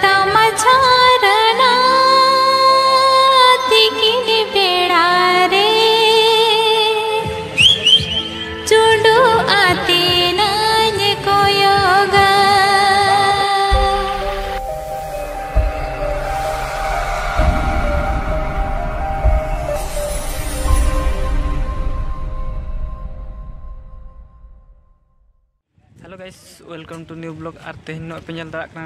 तमा झरना तिकिन बेड़ा रे चुडू आती नाज कोयोगा hello guys welcome to new blog और तेहन पे नल दाड़ा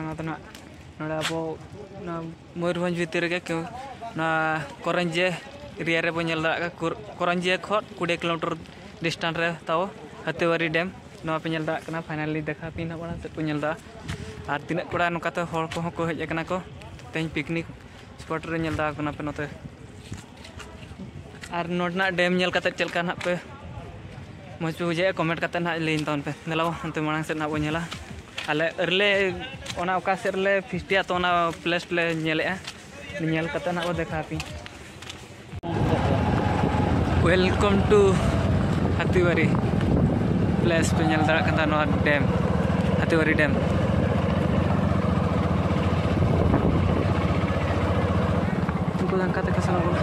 अब मयूरभंज भितर के क्यों करंजे एरिया रे बल दाड़ा करंजे खत 20 किलोमीटर डिस्टेंस रे ताओ हाथीबारी डैम पे नल दाड़ा फाइनली देखा पी ना बड़ा से को नल दाड़ा और तीन कड़ा नकाते हर को हेज को तेहन पिकनिक स्पॉट रे नल दाड़ा पे नोते और नोडना डैम नल काते चलका ना पे मज पे बुझे कमेंट करते ना लैन तन पे नेलाओ अंत मांग से ना बोला आले अरले ओना ओका से ले फिस्टिया तो ओना प्लेस ले नेलेआ नेल करते ना देखा पी वेलकम टू हाथीबारी प्लेस पे नेल दाड़ा कता नो डैम हाथीबारी डैम उनको लंका तक सना बोला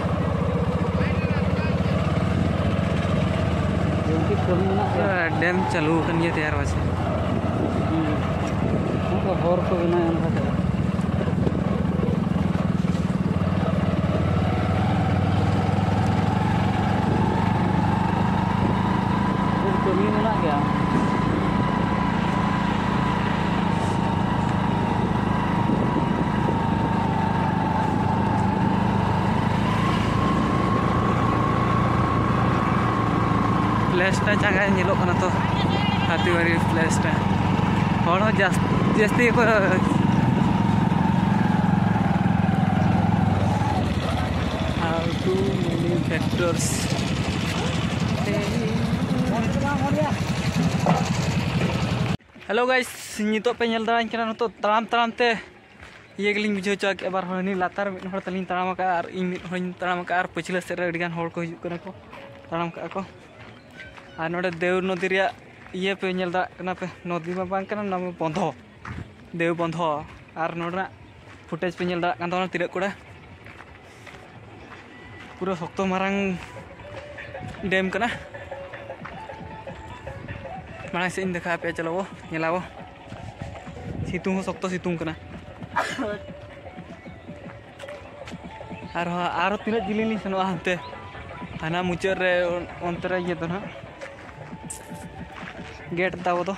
डैम चालू कर तैयार वैसे हर को बना कमी मेना गया प्लेसटा चांगा निलो कना तो हाथीबारी प्लेसटा हर जास्ती को how to many factors hello guys नितो पे नल दाड़ा कना तो ताराम ते ये गलिंग बुझो चा के बार हनी लातार मिन हर तलिंग ताराम का और इन मिन हर ताराम का और पछिला से रे अडिगान हर को हिजु कना को ताराम का को और नोडे देव नदी रे ये पे नल दाड़ा पे नदी में बांग ना बंधो देव बंधो और नोडना फुटेज पे नल दाड़ा तीर कड़ा पूरा शक्त मारंग डैम कना मांग से देखा पे चलो नेलाबो सितुंग शक्त सितुंग कना और तीन जिलिंग सेनोआ हनते हाना मुचाद रे अंतरे ये तो ना गेट दाव तो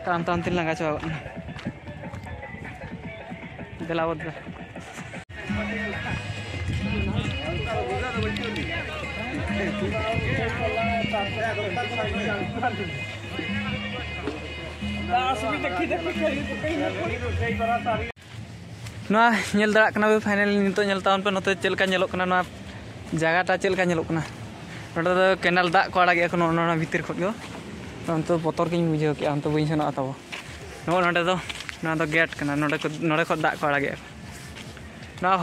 ताम तीन लंगा चाबा दिलावत नेल दाड़ा फाइनली नितो नेलता पे नोते चलका जगहटा चलका नोटे केनाल दाग को आड़गे भीतर खो तो बतर के बुझे के तो बी सेना तब नो गेट नोड़े खो दाग को आड़गे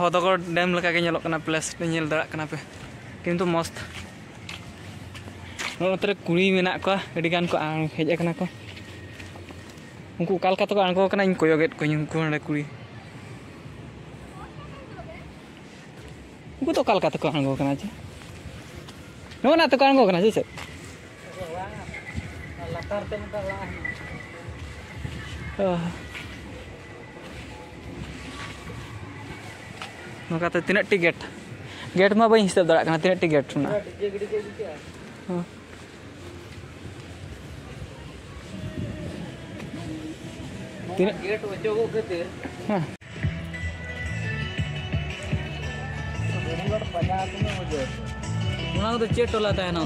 हदगड़ डैम लेका प्लेस नेल दाड़ा पे किंतु मस्त नोते कुड़ी मेना को अडिगान को हेज को उनको कालका तो आंगो इन कोयोगेट को उनको कुड़ी उनको तो कालका तो आंगो चे नोना तो आंगो जे से तीन टी गेट मा बी हिसाब दाड़ा तीन टी गेट गेट चेक टोला तहना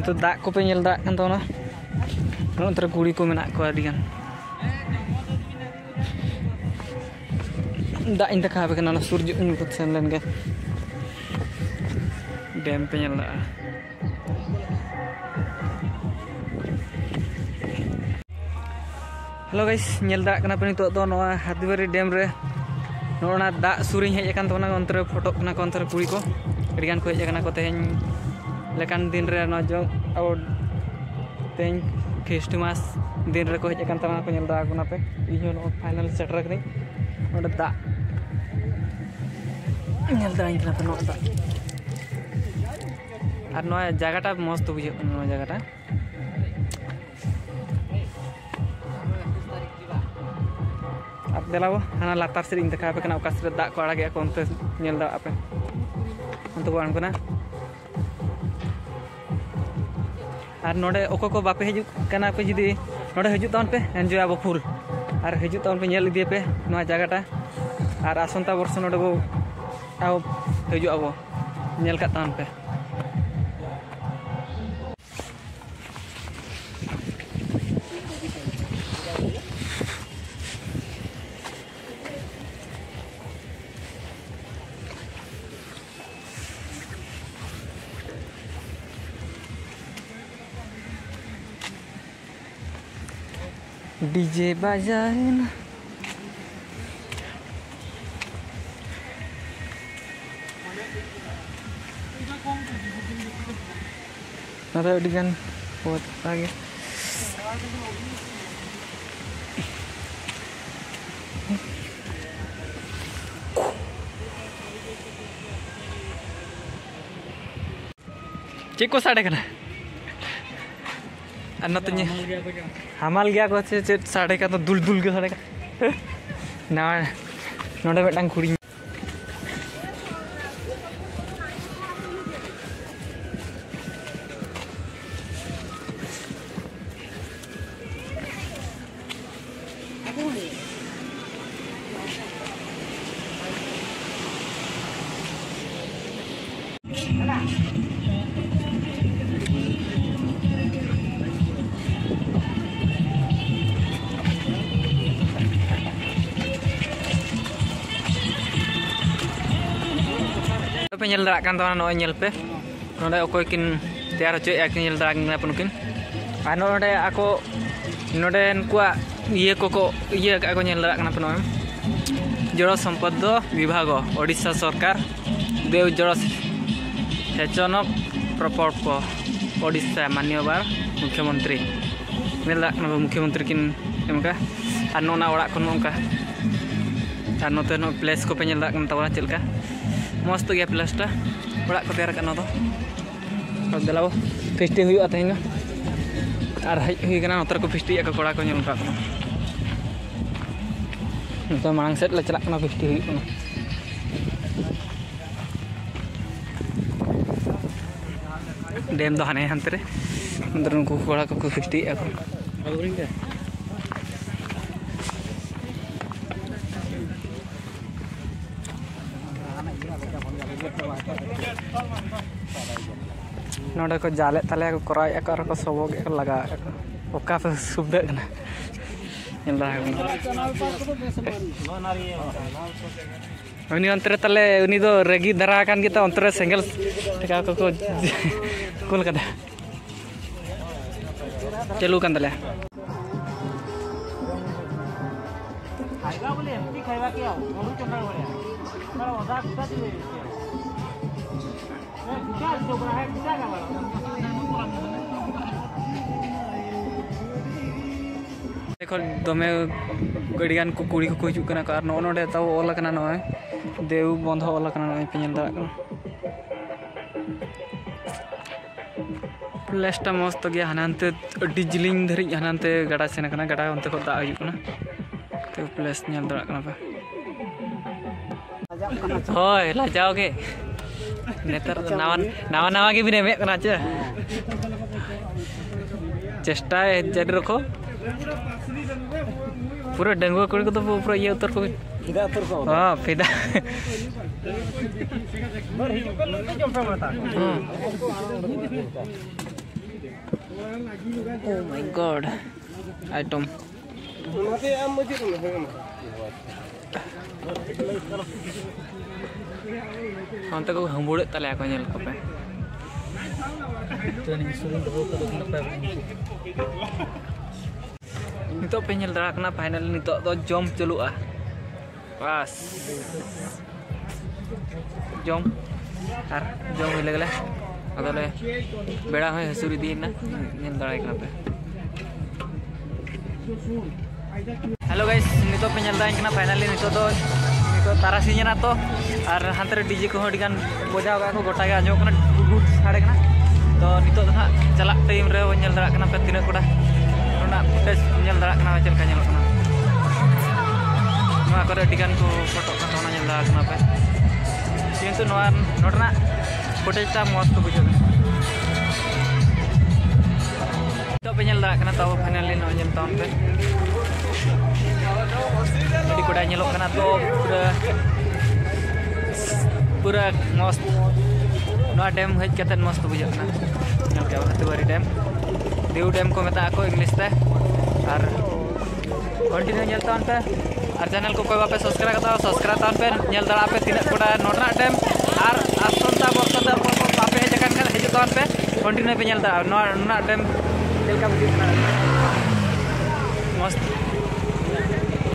तो दाग को पे नेल दाग Nonton kuri ko menak ko adian. Dak inta kabe kana surju ko senlen ga. Dam penyala. Halo guys, nyel dak kana pani to noa Hatibari dam re. Nona dak suring hej akan tona ontre foto kana konter kuri ko. Adian ko hej kana ko teheng lekan din re no jo au teheng Christmas दिन रे को हज अकान तमा को nail दा को नापे इहो नो फाइनल सेटर रखनी ओडे दा नेल दा इनका पे नो दा आर नो जगहटा मस्त बुझे नो जगहटा आप देलाबो हाना लातार से इन देखा पे कना ओकास रे दा को आड़ा गया को अंत नेल दा आपे अंत को आन कोना और नोडे ओको को बापे हजू कना पे जुदी नोडे हजू तावन पे एंजॉय आबो फुल और हजू तावन पे नेल इदिए पे नोआ जगहटा और आसंता वर्ष नोडे बो आओ हजू आबो नेल का तावन पे डीजे बजाइन नता डिगान बहुत आगे चेक को साढ़े कना अन्नतnya hamal gya ko che sade ka to dul dul ge sade ka na node metang khuri पे nyel dak kan tona no nyel pe node okoy kin tiar hocho ya kin nyel dak na punukin ano node ako node kuwa iye koko iye ako nyel dak na punom joro sampad विभाग ओडिशा सरकार देव जल सेचन प्रकल्प ओडिशा मान्यवर मुख्यमंत्री nyel dak na मुख्यमंत्री किन एमका और नोना ओड़ा खन नोंका और नोते नो प्लेस को पे nyel dak ना तवा चलका मस्त गया प्लास्टा ओड़ा को तैयार करना तो अब दिलाओ फेस्टिंग हुई आता है और हुई करना उतर को फेस्टी का कोड़ा को नेल का तो मांग सेट ले चला करना फेस्टी हुई करना डैम दो हाने हंतरे अंदर उनको कोड़ा को फेस्टी को नोडे को जाले तले को कराय को को सबोग को लगा ओका पे सुबदे कना नेला उनी अंतरे तले उनी दो रेगी दरा कान गिता अंतरे सेंगल टिका को कुल कदा चलू कान तले खाइबा बोले एमपी खाइबा के आओ मोडू चंदा बोले पर ओदा कुटा दिवे देखो दमे गड़ियान को कुड़ी को हिजू कना कार नो नोडे ताव ओल कना नय देव बंध ओल कना नय पेल दा प्लेसटा मस्त गया हनानते अड्डी जिलिंग धरि हनानते गड़ा सेन कना गड़ा अंते को दा हिजू कना तो प्लेस नेल दा कना बा होय लाजाओगे नेतर नावा नावा नावा के भी नेमे कना चे चेष्टा जारी रखो पूरा डंगुआ कुड़ी को तो पूरा ये उतर को फिदा उतर को हां फिदा Oh my god. Item. Nanti aku hambur tali aku nyel kape. Nito penyel darah kena final nito to jom celu ah. Pas. Jom. Ar jom hile gele. Adole beda hoy hasuri din na nyel darah kena pe. Halo guys, nito penyel darah kena finally nito tarasinya na to ar hantar DJ ko hodikan bojao ka ko gota ga anjok kana gugut sare kana to nito ha calak time re nyel darah kena pe tina koda na tes nyel darah kena cel ka nyelok kana ma ko hodikan ko foto ka tona nyel darah kena pe kintu norna footage ta mast bujho to penyel darah kena tahu finally no nyel tahun pe jadi kuda nyelok kena to pura mast no dam hej katen mast bujho na nyel ka hatu bari dam Dew dam ko meta ako english te ar continue nyel tahun pe ar channel ko koi bape subscribe tahun pe nyel dara pe tinak kuda norna dam ar asonta borta bape hejakan kan hej tahun pe continue pe nyel dara norna dam delka bujho na mast